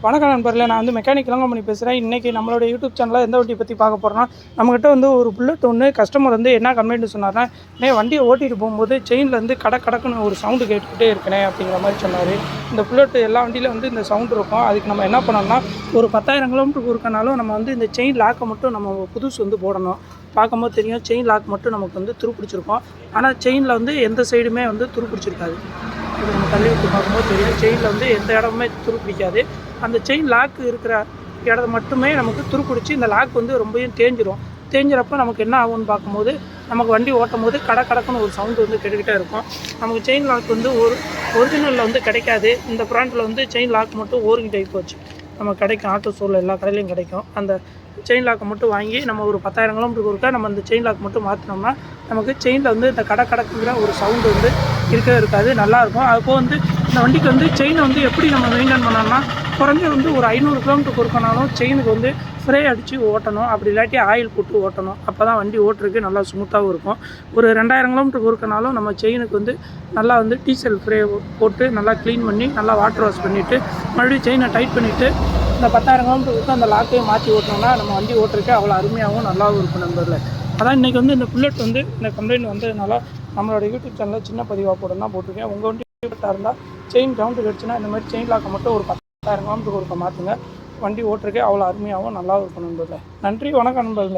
வணக்கம் நண்பர்களே, நான் வந்து மெக்கானிக் இளங்கோமணி பேசுகிறேன். இன்றைக்கி நம்மளோட யூடியூப் சேனலில் எந்த வண்டி பற்றி பார்க்க போகிறோன்னா, நம்மகிட்ட வந்து ஒரு புல்லட் ஒன்று கஸ்டமர் வந்து என்ன கம்ப்ளைண்ட் சொன்னார்னா, வண்டியை ஓட்டிகிட்டு போகும்போது செயின்லேருந்து கடக்குன்னு ஒரு சவுண்டு கேட்டுக்கிட்டே இருக்கனே அப்படிங்கிற மாதிரி சொன்னார். இந்த புல்லட் எல்லா வண்டியிலும் வந்து இந்த சவுண்டு இருக்கும். அதுக்கு நம்ம என்ன பண்ணோம்னா, ஒரு 10,000 கிலோமீட்டருக்கு இருக்கனாலும் நம்ம வந்து இந்த செயின் லாக்கை மட்டும் நம்ம புதுசு வந்து போடணும். பார்க்கும்போது தெரியும், செயின் லாக் மட்டும் நமக்கு வந்து துருப்பிடிச்சிருக்கும். ஆனால் செயினில் வந்து எந்த சைடுமே வந்து துருப்பிடிச்சிருக்காது. இது நம்ம தள்ளி விட்டு பார்க்கும்போது தெரியும், செயினில் வந்து எந்த இடமுமே துருப்பிடிக்காது. அந்த செயின் லாக் இருக்கிற இடத்த மட்டுமே நமக்கு துருப்பிடிச்சி இந்த லாக் வந்து ரொம்பவும் தேஞ்சிறப்போ நமக்கு என்ன ஆகும்னு பார்க்கும்போது, நமக்கு வண்டி ஓட்டும் போது கடக்குன்னு ஒரு சவுண்டு வந்து கேட்டுக்கிட்டே இருக்கும். நமக்கு செயின் லாக் வந்து ஒரிஜினலில் வந்து கிடைக்காது. இந்த பிராண்டில் வந்து செயின் லாக் மட்டும் ஓரிங் டைப் வச்சு நமக்கு கிடைக்கும். ஆட்டோ ஸ்டோரில் எல்லா கடையிலையும் கிடைக்கும். அந்த செயின் லாக்கை மட்டும் வாங்கி நம்ம ஒரு 10,000 கிலோமீட்டருக்கு ஒருக்கா நம்ம அந்த செயின் லாக் மட்டும் மாற்றினோம்னா, நமக்கு செயினில் வந்து இந்த கடக்குங்கிற ஒரு சவுண்டு வந்து இருக்கவே இருக்காது, நல்லாயிருக்கும். அப்போது வந்து இந்த வண்டிக்கு வந்து செயினை வந்து எப்படி நம்ம மெயின்டைன் பண்ணோம்னா, குறைஞ்ச வந்து ஒரு 500 கிலோமீட்டருக்கு ஒருக்கனாலும் செயினுக்கு வந்து ஸ்ப்ரே அடித்து ஓட்டணும். அப்படி இல்லாட்டி ஆயில் போட்டு ஓட்டணும். அப்போ தான் வண்டி ஓட்டுறதுக்கு நல்லா ஸ்மூத்தாகவும் இருக்கும். ஒரு 2,000 கிலோமீட்டருக்கு ஒருக்கனாலும் நம்ம செயினுக்கு வந்து நல்லா வந்து டீசல் ஸ்ப்ரே போட்டு நல்லா க்ளீன் பண்ணி நல்லா வாட்டர் வாஷ் பண்ணிவிட்டு மறுபடியும் செயினை டைட் பண்ணிவிட்டு இந்த 10,000 கிலோமீட்டருக்கு அந்த லாக்கையும் மாற்றி ஓட்டணும்னா நம்ம வண்டி ஓட்டுறதுக்கு அவ்வளோ அருமையாகவும் நல்லாவும் இருக்கும் நண்பர்களே. அதான் இன்றைக்கி வந்து இந்த புல்லட் வந்து இந்த கம்ப்ளைண்ட் வந்ததுனால நம்மளோட யூடியூப் சேனலில் சின்ன பதிவாக போடணும் தான் போட்டிருக்கேன். உங்கள் வண்டி இருந்தால் செயின் கவுண்ட் கிடச்சுன்னா இந்த மாதிரி செயின் லாக்கை மட்டும் ஒரு 10,000 கிலோமீட்டருக்கு ஒருக்க மாற்றுங்க. வண்டி ஓட்டுறதுக்கே அவ்வளோ அருமையாகவும் நல்லாவும் இருக்கும் நண்பர்களே. நன்றி, வணக்கம் நண்பர்களே.